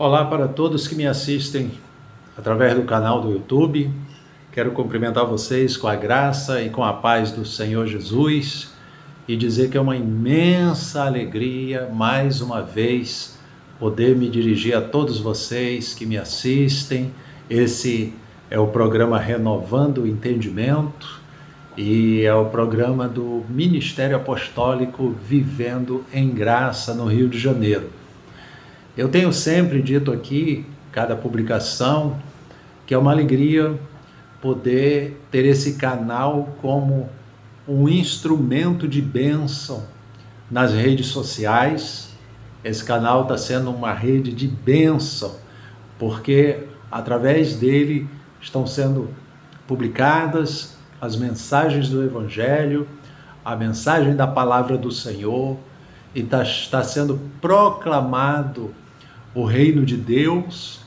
Olá para todos que me assistem através do canal do YouTube. Quero cumprimentar vocês com a graça e com a paz do Senhor Jesus e dizer que é uma imensa alegria, mais uma vez, poder me dirigir a todos vocês que me assistem. Esse é o programa Renovando o Entendimento e é o programa do Ministério Apostólico Vivendo em Graça no Rio de Janeiro. Eu tenho sempre dito aqui, cada publicação, que é uma alegria poder ter esse canal como um instrumento de bênção nas redes sociais. Esse canal está sendo uma rede de bênção, porque através dele estão sendo publicadas as mensagens do Evangelho, a mensagem da Palavra do Senhor, e está sendo proclamado o reino de Deus,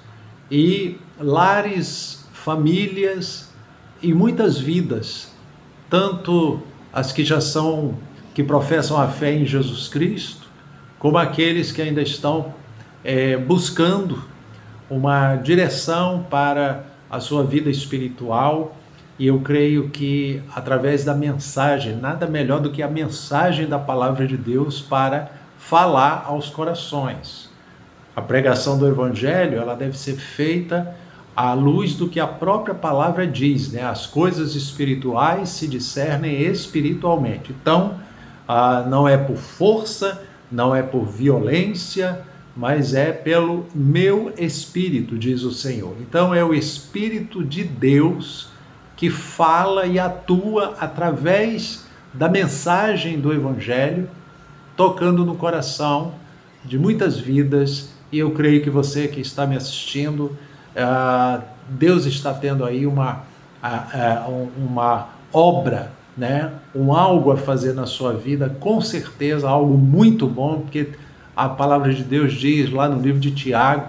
e lares, famílias e muitas vidas, tanto as que que professam a fé em Jesus Cristo, como aqueles que ainda estão buscando uma direção para a sua vida espiritual. E eu creio que através da mensagem, nada melhor do que a mensagem da Palavra de Deus para falar aos corações. A pregação do Evangelho, ela deve ser feita à luz do que a própria palavra diz, né? As coisas espirituais se discernem espiritualmente. Então, não é por força, não é por violência, mas é pelo meu Espírito, diz o Senhor. Então, é o Espírito de Deus que fala e atua através da mensagem do Evangelho, tocando no coração de muitas vidas. E eu creio que você que está me assistindo, Deus está tendo aí uma obra, né? Algo a fazer na sua vida, com certeza, algo muito bom, porque a palavra de Deus diz lá no livro de Tiago,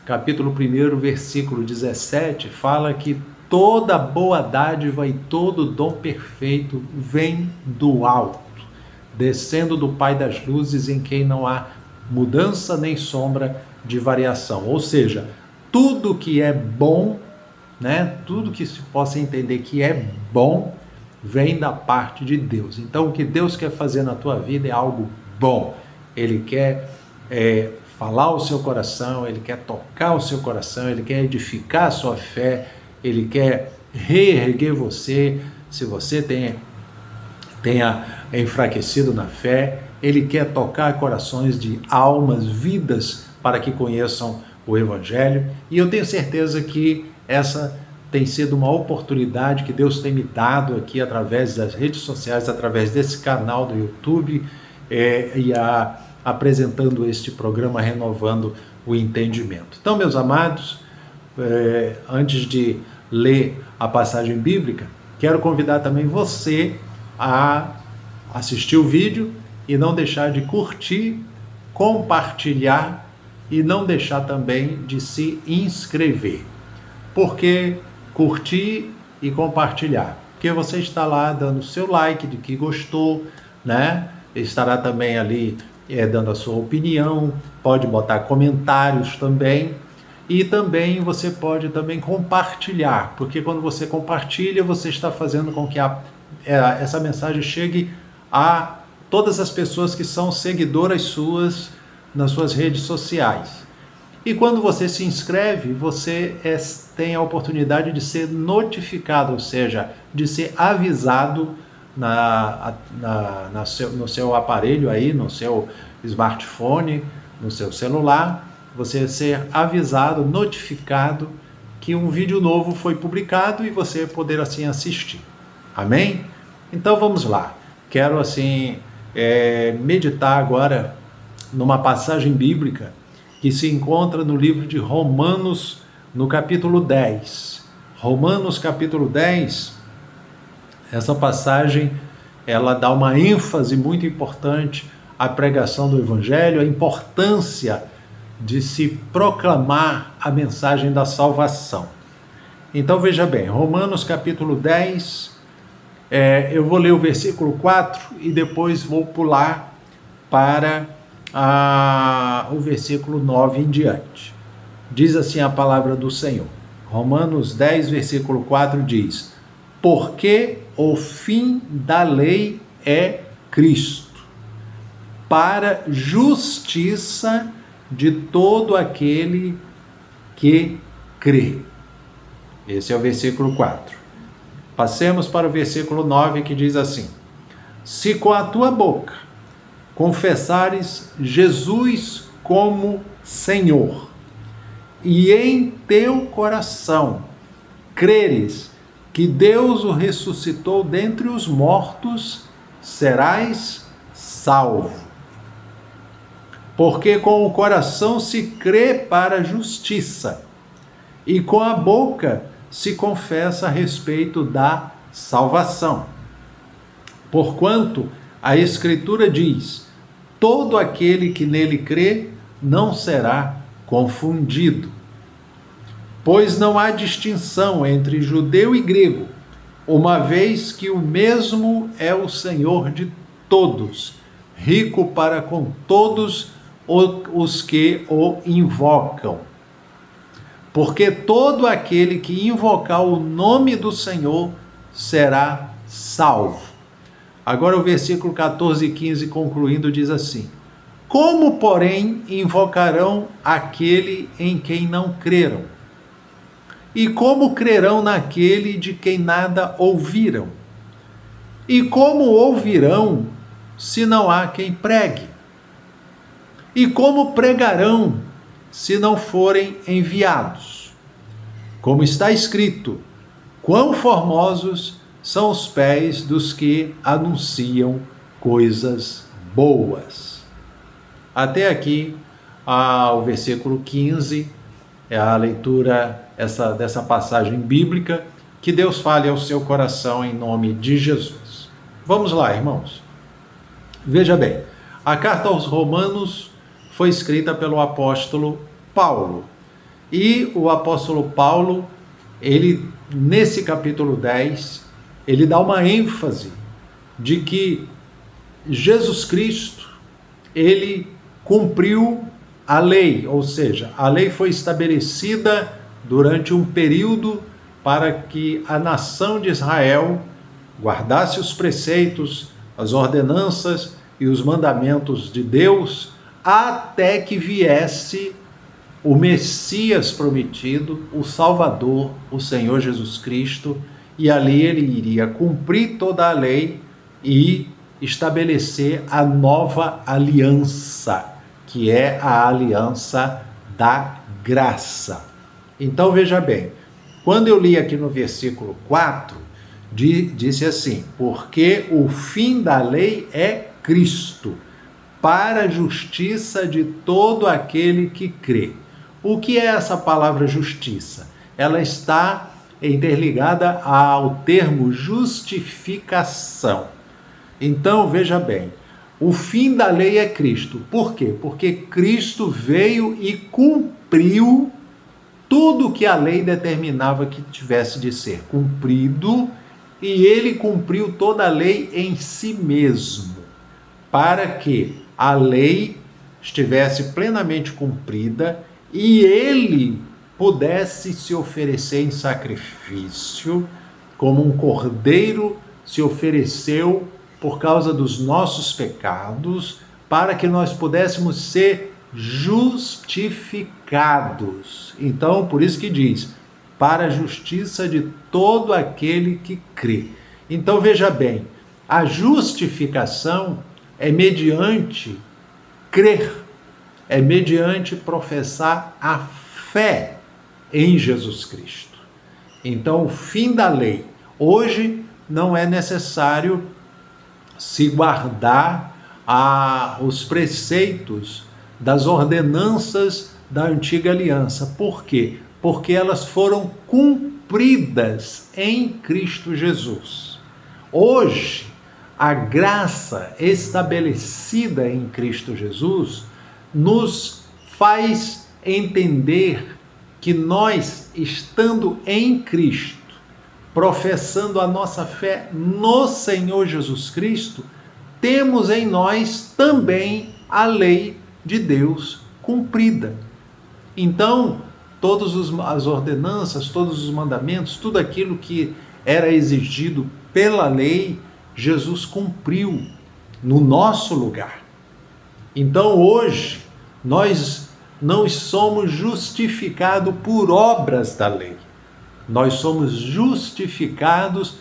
capítulo 1, versículo 17, fala que toda boa dádiva e todo dom perfeito vem do alto, descendo do Pai das luzes, em quem não há mudança nem sombra de variação. Ou seja, tudo que é bom, né? Tudo que se possa entender que é bom, vem da parte de Deus. Então, o que Deus quer fazer na tua vida é algo bom. Ele quer falar ao seu coração, Ele quer tocar o seu coração, Ele quer edificar a sua fé, Ele quer reerguer você, se você tenha enfraquecido na fé. Ele quer tocar corações de almas, vidas, para que conheçam o Evangelho. E eu tenho certeza que essa tem sido uma oportunidade que Deus tem me dado aqui através das redes sociais, através desse canal do YouTube, apresentando este programa Renovando o Entendimento. Então, meus amados, antes de ler a passagem bíblica, quero convidar também você a assistir o vídeo e não deixar de curtir, compartilhar e não deixar também de se inscrever. Por que curtir e compartilhar? Porque você está lá dando o seu like de que gostou, né? Estará também ali dando a sua opinião, pode botar comentários também. E também você pode também compartilhar, porque quando você compartilha, você está fazendo com que essa mensagem chegue a todas as pessoas que são seguidoras suas nas suas redes sociais. E quando você se inscreve, você tem a oportunidade de ser notificado, ou seja, de ser avisado no seu aparelho aí, no seu smartphone, no seu celular, você ser avisado, notificado que um vídeo novo foi publicado e você poder assim assistir. Amém? Então vamos lá. Quero assim meditar agora numa passagem bíblica que se encontra no livro de Romanos, no capítulo 10. Romanos capítulo 10, essa passagem, ela dá uma ênfase muito importante à pregação do Evangelho, a importância de se proclamar a mensagem da salvação. Então veja bem, Romanos capítulo 10, eu vou ler o versículo 4 e depois vou pular para o versículo 9 em diante. diz assim a palavra do Senhor. Romanos 10, versículo 4 diz: porque o fim da lei é Cristo, para justiça de todo aquele que crê. Esse é o versículo 4. Passemos para o versículo 9, que diz assim: se com a tua boca confessares Jesus como Senhor, e em teu coração creres que Deus o ressuscitou dentre os mortos, serás salvo. Porque com o coração se crê para a justiça, e com a boca se confessa a respeito da salvação. Porquanto a Escritura diz: todo aquele que nele crê não será confundido. Pois não há distinção entre judeu e grego, uma vez que o mesmo é o Senhor de todos, rico para com todos os que o invocam. Porque todo aquele que invocar o nome do Senhor será salvo. Agora o versículo 14 e 15, concluindo, diz assim: como, porém, invocarão aquele em quem não creram? E como crerão naquele de quem nada ouviram? E como ouvirão, se não há quem pregue? E como pregarão, se não forem enviados? Como está escrito: quão formosos são os pés dos que anunciam coisas boas. Até aqui, o versículo 15, é a leitura dessa passagem bíblica. Que Deus fale ao seu coração em nome de Jesus. Vamos lá, irmãos. Veja bem, a carta aos Romanos foi escrita pelo apóstolo Paulo. E o apóstolo Paulo, ele, nesse capítulo 10, ele dá uma ênfase de que Jesus Cristo, ele cumpriu a lei, ou seja, a lei foi estabelecida durante um período para que a nação de Israel guardasse os preceitos, as ordenanças e os mandamentos de Deus, até que viesse o Messias prometido, o Salvador, o Senhor Jesus Cristo, e ali ele iria cumprir toda a lei e estabelecer a nova aliança, que é a aliança da graça. Então veja bem, quando eu li aqui no versículo 4, disse assim: porque o fim da lei é Cristo, para a justiça de todo aquele que crê. O que é essa palavra justiça? Ela está interligada ao termo justificação. Então, veja bem, o fim da lei é Cristo. Por quê? Porque Cristo veio e cumpriu tudo que a lei determinava que tivesse de ser cumprido, e ele cumpriu toda a lei em si mesmo, para que a lei estivesse plenamente cumprida e ele pudesse se oferecer em sacrifício, como um cordeiro se ofereceu por causa dos nossos pecados, para que nós pudéssemos ser justificados. Então, por isso que diz: para a justiça de todo aquele que crê. Então, veja bem, a justificação é mediante crer, é mediante professar a fé em Jesus Cristo. Então, o fim da lei. Hoje não é necessário se guardar os preceitos das ordenanças da antiga aliança. Por quê? Porque elas foram cumpridas em Cristo Jesus. Hoje, a graça estabelecida em Cristo Jesus nos faz entender que nós, estando em Cristo, professando a nossa fé no Senhor Jesus Cristo, temos em nós também a lei de Deus cumprida. Então, todas as ordenanças, todos os mandamentos, tudo aquilo que era exigido pela lei, Jesus cumpriu no nosso lugar. Então hoje nós não somos justificados por obras da lei. Nós somos justificados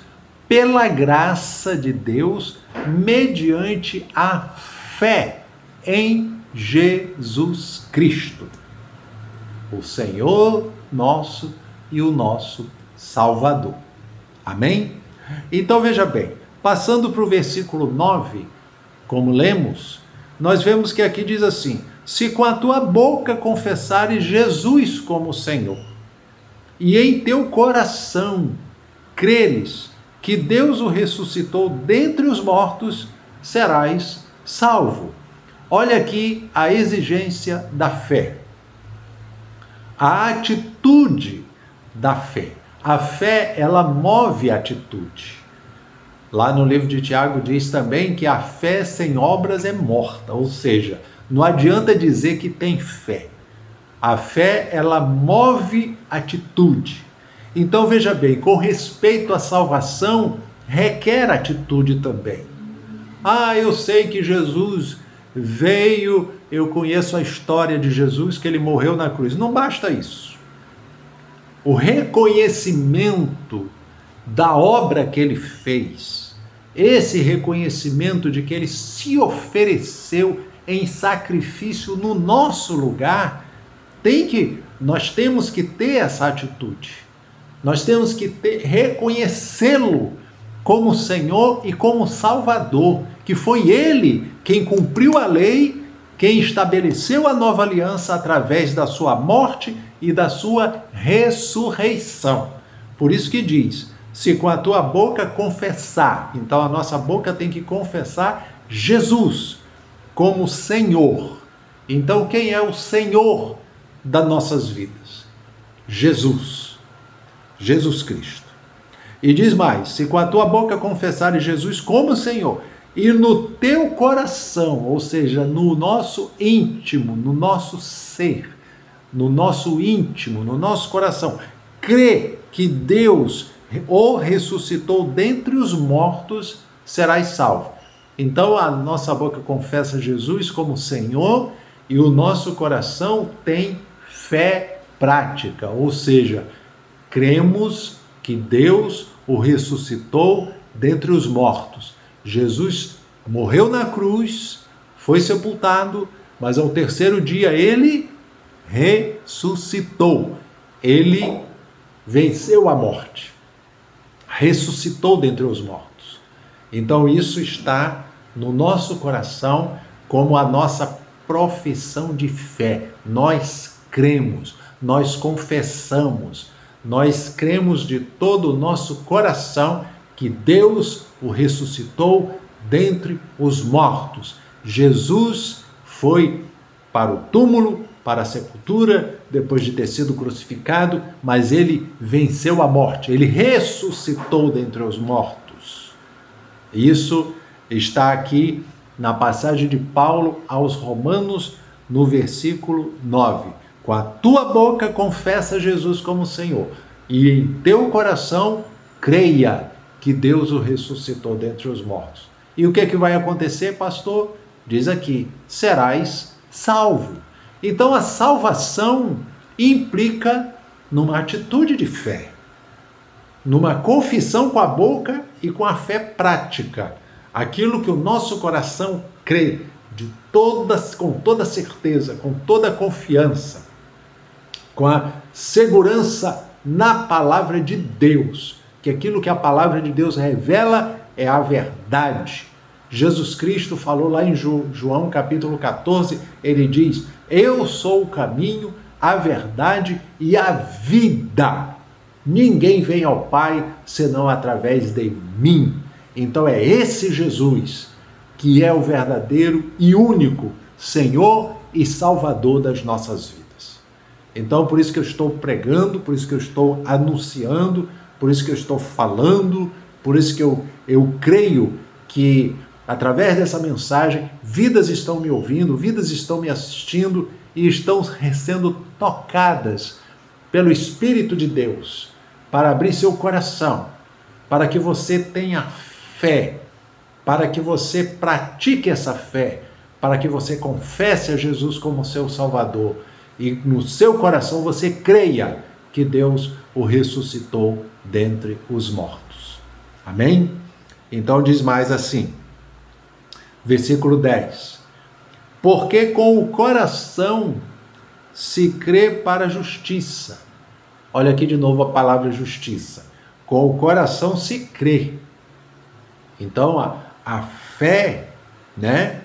pela graça de Deus mediante a fé em Jesus Cristo, o Senhor nosso e o nosso Salvador. Amém? Então veja bem, passando para o versículo 9, como lemos, nós vemos que aqui diz assim: se com a tua boca confessares Jesus como Senhor, e em teu coração creres que Deus o ressuscitou dentre os mortos, serás salvo. Olha aqui a exigência da fé, a atitude da fé. A fé, ela move a atitude. Lá no livro de Tiago diz também que a fé sem obras é morta, ou seja, não adianta dizer que tem fé. A fé, ela move atitude. Então veja bem, com respeito à salvação, requer atitude também. Eu sei que Jesus veio, eu conheço a história de Jesus, que ele morreu na cruz. Não basta isso. O reconhecimento da obra que ele fez, esse reconhecimento de que ele se ofereceu em sacrifício no nosso lugar, nós temos que ter essa atitude. Nós temos que reconhecê-lo como Senhor e como Salvador, que foi Ele quem cumpriu a lei, quem estabeleceu a nova aliança através da sua morte e da sua ressurreição. Por isso que diz, se com a tua boca confessar, então a nossa boca tem que confessar Jesus como Senhor. Então quem é o Senhor das nossas vidas? Jesus Cristo. E diz mais, se com a tua boca confessares Jesus como Senhor, e no teu coração, ou seja, no nosso íntimo, no nosso ser, no nosso íntimo, no nosso coração, crê que Deus o ressuscitou dentre os mortos, serás salvo. Então a nossa boca confessa Jesus como Senhor e o nosso coração tem fé prática, ou seja, cremos que Deus o ressuscitou dentre os mortos. Jesus morreu na cruz, foi sepultado, mas ao terceiro dia ele ressuscitou. Ele venceu a morte, ressuscitou dentre os mortos. Então isso está no nosso coração como a nossa profissão de fé. Nós cremos, nós confessamos, nós cremos de todo o nosso coração que Deus o ressuscitou dentre os mortos. Jesus foi para o túmulo, para a sepultura, depois de ter sido crucificado, mas ele venceu a morte, ele ressuscitou dentre os mortos. Isso está aqui na passagem de Paulo aos Romanos, no versículo 9. Com a tua boca confessa Jesus como Senhor, e em teu coração creia que Deus o ressuscitou dentre os mortos. E o que é que vai acontecer, pastor? Diz aqui, serás salvo. Então a salvação implica numa atitude de fé, numa confissão com a boca e com a fé prática. Aquilo que o nosso coração crê com toda certeza, com toda confiança, com a segurança na palavra de Deus, que aquilo que a palavra de Deus revela é a verdade. Jesus Cristo falou lá em João capítulo 14, ele diz, eu sou o caminho, a verdade e a vida. Ninguém vem ao Pai senão através de mim. Então é esse Jesus que é o verdadeiro e único Senhor e Salvador das nossas vidas. Então por isso que eu estou pregando, por isso que eu estou anunciando, por isso que eu estou falando, por isso que eu creio que através dessa mensagem, vidas estão me ouvindo, vidas estão me assistindo e estão sendo tocadas pelo Espírito de Deus, para abrir seu coração, para que você tenha fé, para que você pratique essa fé, para que você confesse a Jesus como seu Salvador e no seu coração você creia que Deus o ressuscitou dentre os mortos. Amém? Então diz mais assim, versículo 10. Porque com o coração se crê para a justiça. Olha aqui de novo a palavra justiça. Com o coração se crê. Então a fé, né?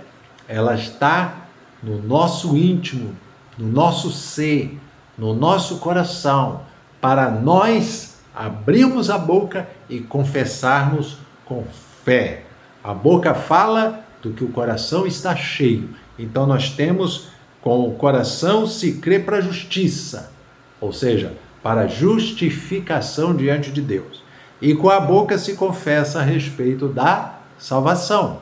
Ela está no nosso íntimo, no nosso ser, no nosso coração, para nós abrirmos a boca e confessarmos com fé. A boca fala do que o coração está cheio. Então nós temos, com o coração se crê para a justiça, ou seja, para a justificação diante de Deus. E com a boca se confessa a respeito da salvação.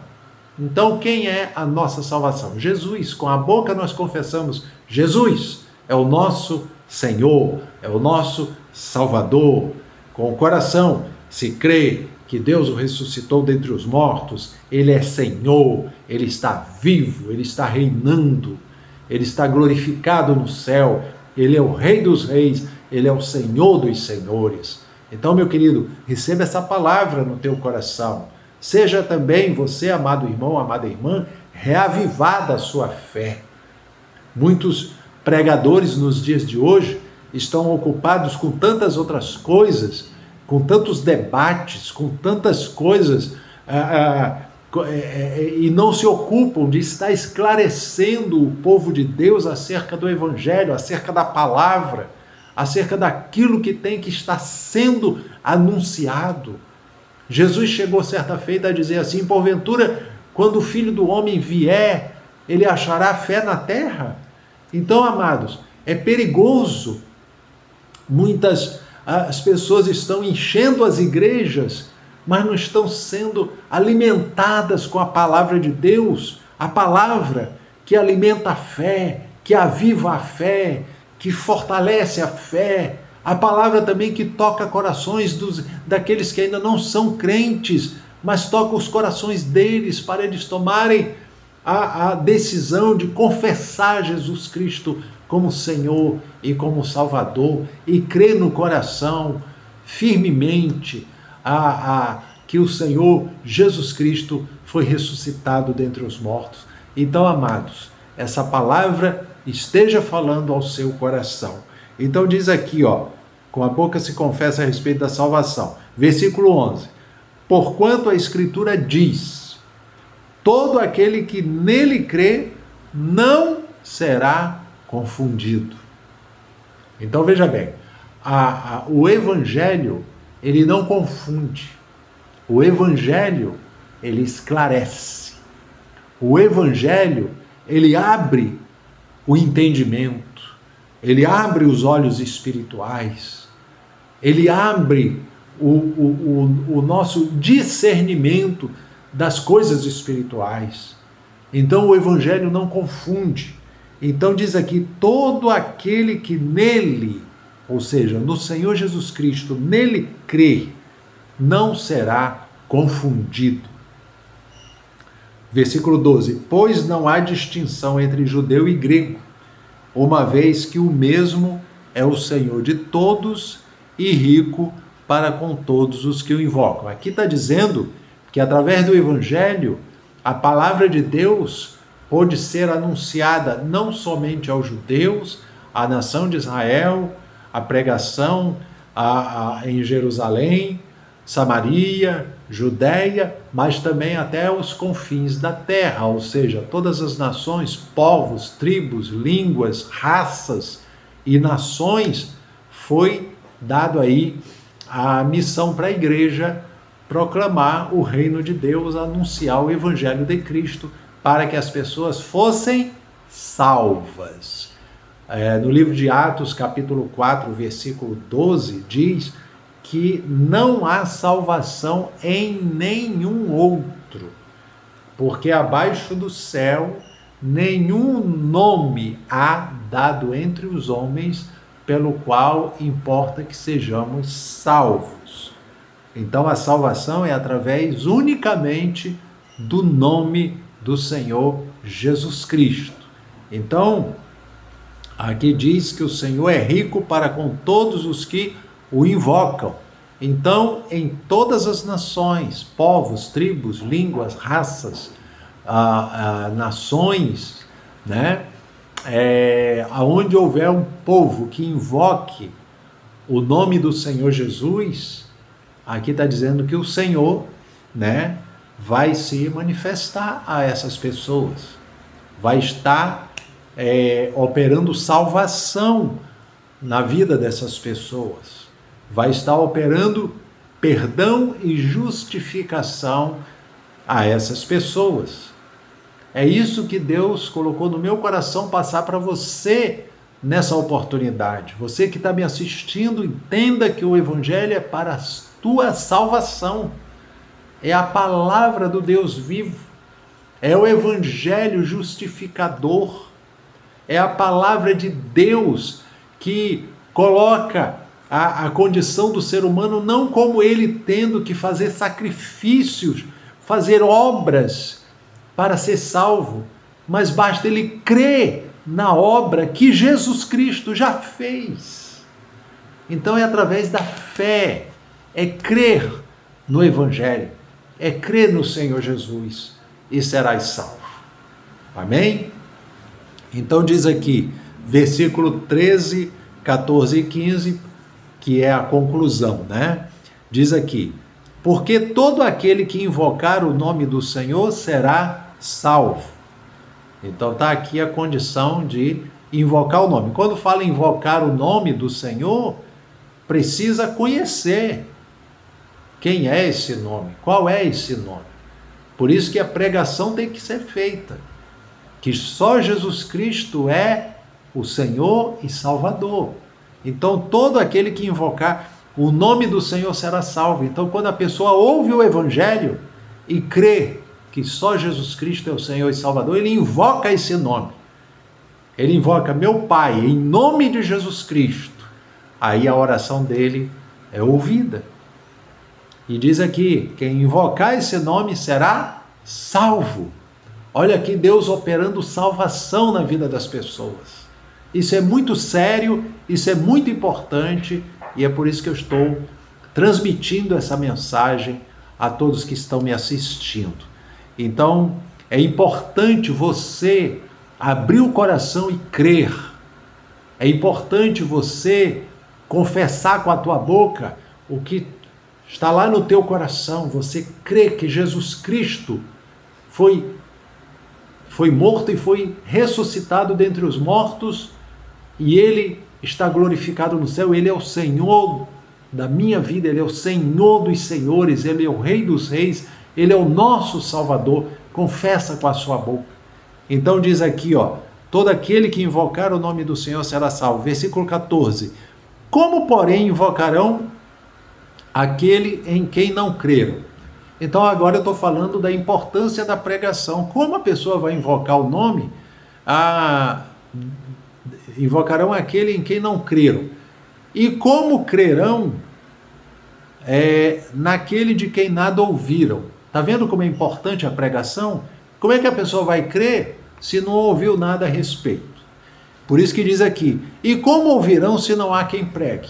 Então quem é a nossa salvação? Jesus. Com a boca nós confessamos, Jesus é o nosso Senhor, é o nosso Salvador. Com o coração se crê que Deus o ressuscitou dentre os mortos, Ele é Senhor, Ele está vivo, Ele está reinando, Ele está glorificado no céu, Ele é o Rei dos Reis, Ele é o Senhor dos Senhores. Então, meu querido, receba essa palavra no teu coração. Seja também você, amado irmão, amada irmã, reavivada a sua fé. Muitos pregadores nos dias de hoje estão ocupados com tantas outras coisas, com tantos debates, com tantas coisas, e não se ocupam de estar esclarecendo o povo de Deus acerca do Evangelho, acerca da palavra, acerca daquilo que tem que estar sendo anunciado. Jesus chegou certa feita a dizer assim, porventura, quando o Filho do Homem vier, ele achará fé na terra? Então, amados, é perigoso. As pessoas estão enchendo as igrejas, mas não estão sendo alimentadas com a palavra de Deus, a palavra que alimenta a fé, que aviva a fé, que fortalece a fé, a palavra também que toca corações daqueles que ainda não são crentes, mas toca os corações deles para eles tomarem a decisão de confessar Jesus Cristo como Senhor e como Salvador e crer no coração firmemente que o Senhor Jesus Cristo foi ressuscitado dentre os mortos. Então, amados, essa palavra esteja falando ao seu coração. Então diz aqui, com a boca se confessa a respeito da salvação. Versículo 11. Porquanto a Escritura diz, todo aquele que nele crê não será confundido. Então veja bem, o Evangelho, ele não confunde. O Evangelho, ele esclarece. O Evangelho, ele abre o entendimento, ele abre os olhos espirituais, ele abre o nosso discernimento das coisas espirituais. Então o Evangelho não confunde. Então diz aqui, todo aquele que nele, ou seja, no Senhor Jesus Cristo, nele crê, não será confundido. Versículo 12. Pois não há distinção entre judeu e grego, uma vez que o mesmo é o Senhor de todos e rico para com todos os que o invocam. Aqui está dizendo que através do Evangelho, a palavra de Deus pôde ser anunciada não somente aos judeus, à nação de Israel, a pregação em Jerusalém, Samaria, Judéia, mas também até os confins da terra, ou seja, todas as nações, povos, tribos, línguas, raças e nações, foi dado aí a missão para a igreja proclamar o reino de Deus, anunciar o evangelho de Cristo, para que as pessoas fossem salvas. No livro de Atos, capítulo 4, versículo 12, diz que não há salvação em nenhum outro, porque abaixo do céu nenhum nome há dado entre os homens pelo qual importa que sejamos salvos. Então a salvação é através unicamente do nome do Senhor Jesus Cristo. Então, aqui diz que o Senhor é rico para com todos os que o invocam. Então, em todas as nações, povos, tribos, línguas, raças, nações, né? Aonde houver um povo que invoque o nome do Senhor Jesus, aqui está dizendo que o Senhor, né, vai se manifestar a essas pessoas, vai estar operando salvação na vida dessas pessoas, vai estar operando perdão e justificação a essas pessoas. É isso que Deus colocou no meu coração passar para você nessa oportunidade. Você que está me assistindo, entenda que o Evangelho é para a tua salvação. É a palavra do Deus vivo. É o Evangelho justificador. É a palavra de Deus que coloca a condição do ser humano não como ele tendo que fazer sacrifícios, fazer obras para ser salvo, mas basta ele crer na obra que Jesus Cristo já fez. Então é através da fé, é crer no Evangelho, é crer no Senhor Jesus e serás salvo. Amém? Então diz aqui, versículo 13, 14 e 15, que é a conclusão, né? Diz aqui, porque todo aquele que invocar o nome do Senhor será salvo. Então está aqui a condição de invocar o nome. Quando fala em invocar o nome do Senhor, precisa conhecer quem é esse nome, qual é esse nome. Por isso que a pregação tem que ser feita, que só Jesus Cristo é o Senhor e Salvador. Então todo aquele que invocar o nome do Senhor será salvo. Então quando a pessoa ouve o Evangelho e crê que só Jesus Cristo é o Senhor e Salvador, ele invoca esse nome. Ele invoca meu Pai, em nome de Jesus Cristo. Aí a oração dele é ouvida. E diz aqui, quem invocar esse nome será salvo. Olha aqui Deus operando salvação na vida das pessoas. Isso é muito sério, isso é muito importante, e é por isso que eu estou transmitindo essa mensagem a todos que estão me assistindo. Então, é importante você abrir o coração e crer. É importante você confessar com a tua boca o que está lá no teu coração. Você crê que Jesus Cristo foi morto e foi ressuscitado dentre os mortos, e ele está glorificado no céu. Ele é o Senhor da minha vida, ele é o Senhor dos senhores, ele é o Rei dos reis, ele é o nosso Salvador. Confessa com a sua boca. Então diz aqui, todo aquele que invocar o nome do Senhor será salvo. Versículo 14. Como, porém, invocarão aquele em quem não creram? Então agora eu estou falando da importância da pregação. Como a pessoa vai invocar o nome? Invocarão aquele em quem não creram. E como crerão naquele de quem nada ouviram? Está vendo como é importante a pregação? Como é que a pessoa vai crer se não ouviu nada a respeito? Por isso que diz aqui, e como ouvirão se não há quem pregue?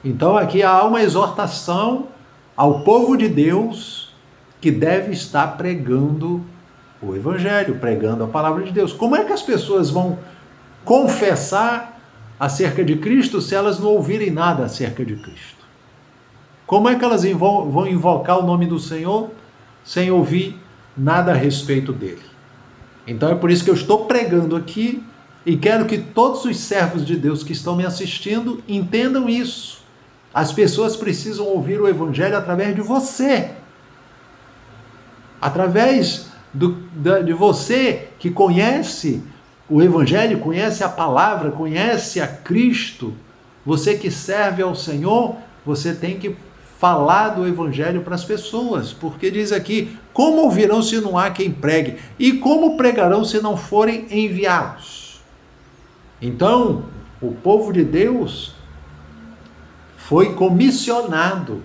Então aqui há uma exortação ao povo de Deus que deve estar pregando o Evangelho, pregando a palavra de Deus. Como é que as pessoas vão confessar acerca de Cristo se elas não ouvirem nada acerca de Cristo? Como é que elas vão invocar o nome do Senhor sem ouvir nada a respeito dele? Então é por isso que eu estou pregando aqui e quero que todos os servos de Deus que estão me assistindo entendam isso. As pessoas precisam ouvir o Evangelho através de você. Através de você que conhece o Evangelho, conhece a palavra, conhece a Cristo. Você que serve ao Senhor, você tem que falar do Evangelho para as pessoas, porque diz aqui, como ouvirão se não há quem pregue? E como pregarão se não forem enviados? Então, O povo de Deus foi comissionado.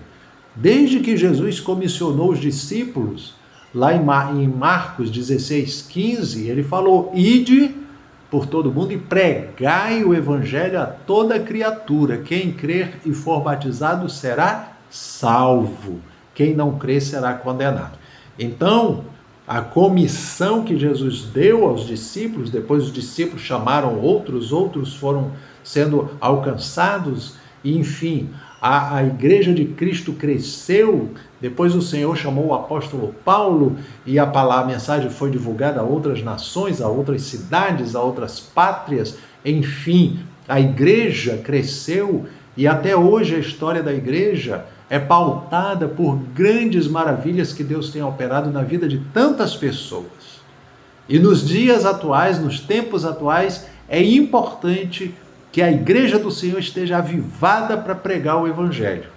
Desde que Jesus comissionou os discípulos, lá em Marcos 16:15, ele falou: ide por todo mundo e pregai o evangelho a toda criatura. Quem crer e for batizado será salvo. Quem não crer será condenado. Então, a comissão que Jesus deu aos discípulos, depois os discípulos chamaram outros foram sendo alcançados, e enfim, a igreja de Cristo cresceu. Depois o Senhor chamou o apóstolo Paulo e a mensagem foi divulgada a outras nações, a outras cidades, a outras pátrias. Enfim, a igreja cresceu e até hoje a história da igreja é pautada por grandes maravilhas que Deus tem operado na vida de tantas pessoas. E nos dias atuais, nos tempos atuais, é importante que a igreja do Senhor esteja avivada para pregar o evangelho.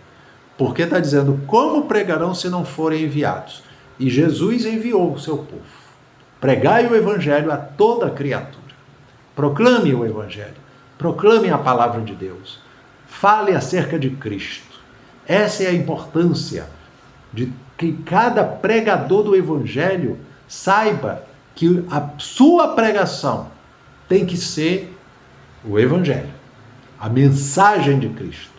Porque está dizendo, como pregarão se não forem enviados? E Jesus enviou o seu povo. Pregai o evangelho a toda criatura. Proclame o evangelho. Proclame a palavra de Deus. Fale acerca de Cristo. Essa é a importância de que cada pregador do evangelho saiba que a sua pregação tem que ser o evangelho, a mensagem de Cristo,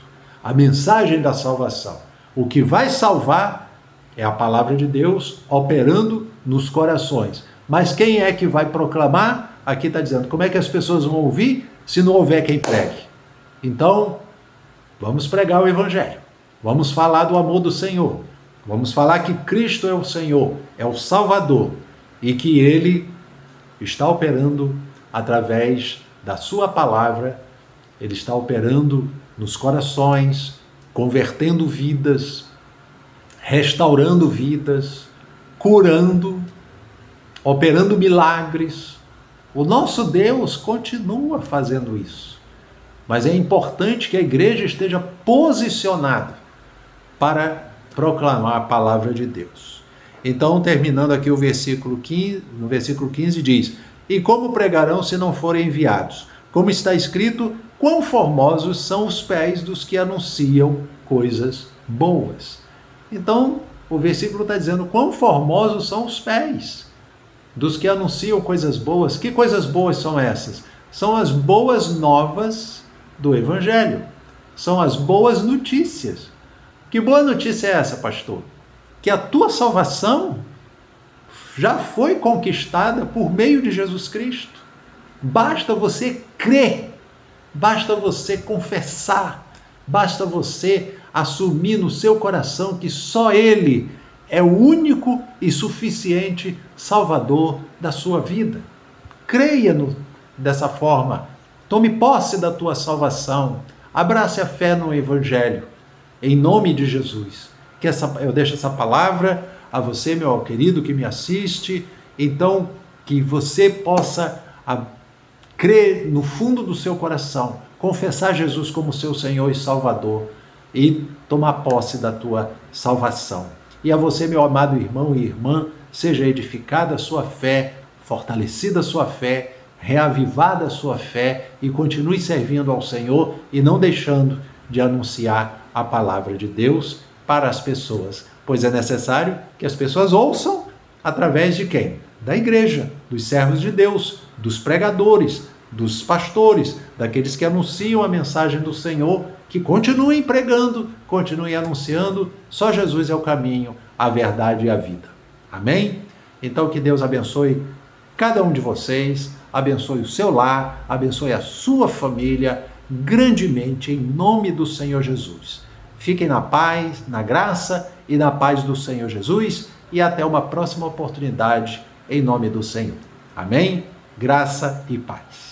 a mensagem da salvação. O que vai salvar é a palavra de Deus operando nos corações. Mas quem é que vai proclamar? Aqui está dizendo, como é que as pessoas vão ouvir se não houver quem pregue? Então, vamos pregar o evangelho. Vamos falar do amor do Senhor. Vamos falar que Cristo é o Senhor, é o Salvador, e que Ele está operando através da sua palavra. Ele está operando nos corações, convertendo vidas, restaurando vidas, curando, operando milagres. O nosso Deus continua fazendo isso. Mas é importante que a igreja esteja posicionada para proclamar a palavra de Deus. Então, terminando aqui o versículo 15, no versículo 15 diz: e como pregarão se não forem enviados? Como está escrito, quão formosos são os pés dos que anunciam coisas boas. Então, o versículo está dizendo, quão formosos são os pés dos que anunciam coisas boas. Que coisas boas são essas? São as boas novas do evangelho. São as boas notícias. Que boa notícia é essa, pastor? Que a tua salvação já foi conquistada por meio de Jesus Cristo. Basta você crer, basta você confessar, basta você assumir no seu coração que só Ele é o único e suficiente Salvador da sua vida. Creia dessa forma, tome posse da tua salvação, abrace a fé no Evangelho, em nome de Jesus. Eu deixo essa palavra a você, meu querido, que me assiste. Então, que você possa crer no fundo do seu coração, confessar Jesus como seu Senhor e Salvador e tomar posse da tua salvação. E a você, meu amado irmão e irmã, seja edificada a sua fé, fortalecida a sua fé, reavivada a sua fé e continue servindo ao Senhor e não deixando de anunciar a palavra de Deus para as pessoas, pois é necessário que as pessoas ouçam através de quem? Da igreja, dos servos de Deus, dos pregadores, dos pastores, daqueles que anunciam a mensagem do Senhor, que continuem pregando, continuem anunciando, só Jesus é o caminho, a verdade e a vida. Amém? Então que Deus abençoe cada um de vocês, abençoe o seu lar, abençoe a sua família, grandemente, em nome do Senhor Jesus. Fiquem na paz, na graça e na paz do Senhor Jesus e até uma próxima oportunidade, em nome do Senhor. Amém? Graça e paz.